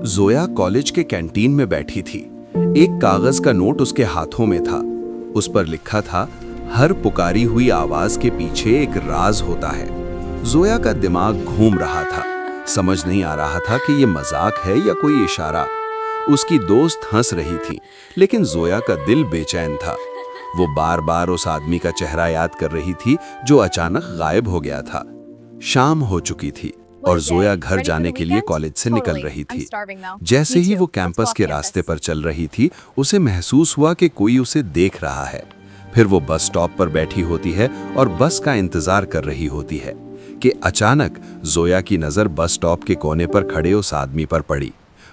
Zoya college के canteen में बैठी थी। एक कागज का नोट उसके हाथों में था। उस पर लिखा था, हर पुकारी हुई आवाज के पीछे एक राज होता है। जोया का दिमाग घूम रहा था। समझ नहीं आ रहा था कि ये मजाक है या कोई इशारा। उसकी दोस्त हंस रही थी, लेकिन जोया का दिल बेचैन था। वो बार बार उस आदमी का चेहरा याद कर रही थी जो अचानक गायब हो गया था। शाम हो चुकी थी और जोया घर जाने के लिए कॉलेज से निकल रही थी। जैसे ही वो कैंपस के रास्ते पर चल रही थी, उसे महसूस हुआ कि कोई उसे देख रहा है। फिर वो बस स्टॉप पर बैठी होती है और बस का इंतजार कर रही होती है कि अचानक जोया की नज़र बस स्टॉप के कोने पर खड़े उस आदमी पर पड़ी।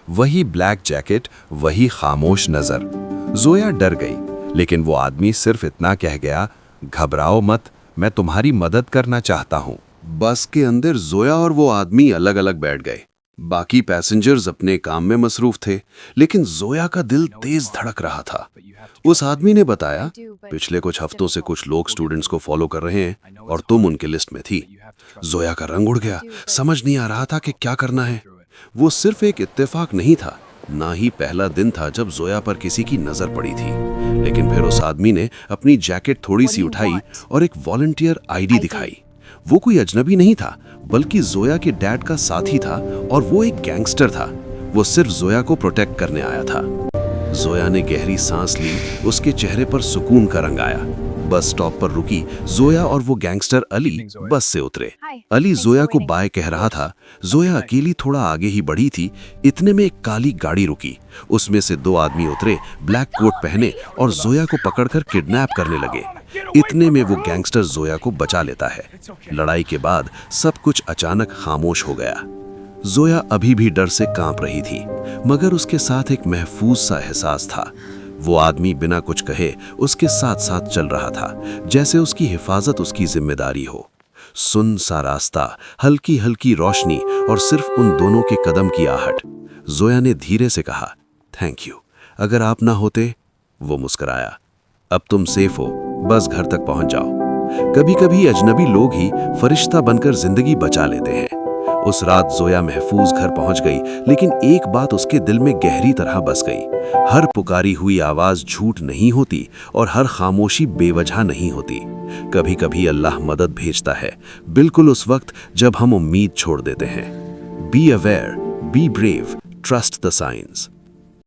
वही ब्लैक जैकेट, वही खामोश नज़र। जोया डर गई, लेकिन वो आदमी सिर्फ इतना कह गया, घबराओ मत, मैं तुम्हारी मदद करना चाहता हूँ। बस के अंदर जोया और वो आदमी अलग अलग बैठ गए। बाकी पैसेंजर्स अपने काम में मसरूफ थे, लेकिन जोया का दिल तेज धड़क रहा था। उस आदमी ने बताया, पिछले कुछ हफ्तों से कुछ लोग स्टूडेंट्स को फॉलो कर रहे हैं और तुम उनके लिस्ट में थी। जोया का रंग उड़ गया, समझ नहीं आ रहा था कि क्या करना है। वो सिर्फ एक इत्तेफाक नहीं था, ना ही पहला दिन था जब जोया पर किसी की नजर पड़ी थी। लेकिन फिर उस आदमी ने अपनी जैकेट थोड़ी सी उठाई और एक वॉलंटियर आईडी दिखाई। वो कोई अजनबी नहीं था, बल्कि जोया के डैड का साथी था और वो एक गैंगस्टर था। वो सिर्फ जोया को प्रोटेक्ट करने आया था। जोया ने गहरी सांस ली, उसके चेहरे पर सुकून का रंग आया। बस स्टॉप पर रुकी। जोया और वो गैंगस्टर अली बस से उतरे। अली जोया को बाय कह रहा था। जोया अकेली थोड़ा आगे ही बढ़ी थी। इतने में एक काली गाड़ी रुकी। उसमें से दो आदमी उतरे, ब्लैक कोट पहने, और जोया को पकड़कर किडनैप करने लगे। इतने में वो गैंगस्टर जोया को बचा लेता है। लड़ाई के बाद सब कुछ अचानक खामोश हो गया। जोया अभी भी डर से कांप रही थी, मगर उसके साथ एक महफूज सा एहसास था। वो आदमी बिना कुछ कहे उसके साथ साथ चल रहा था, जैसे उसकी हिफाजत उसकी जिम्मेदारी हो। सुन सा रास्ता, हल्की हल्की रोशनी और सिर्फ उन दोनों के कदम की आहट। जोया ने धीरे से कहा, थैंक यू, अगर आप ना होते। वो मुस्कुराया, अब तुम सेफ हो, बस घर तक पहुंच जाओ। कभी कभी अजनबी लोग ही फरिश्ता बनकर जिंदगी बचा लेते हैं। उस रात जोया महफूज घर पहुंच गई, लेकिन एक बात उसके दिल में गहरी तरह बस गई। हर पुकारी हुई आवाज झूठ नहीं होती और हर खामोशी बेवजह नहीं होती। कभी कभी अल्लाह मदद भेजता है, बिल्कुल उस वक्त जब हम उम्मीद छोड़ देते हैं। Be aware, be brave, trust the science.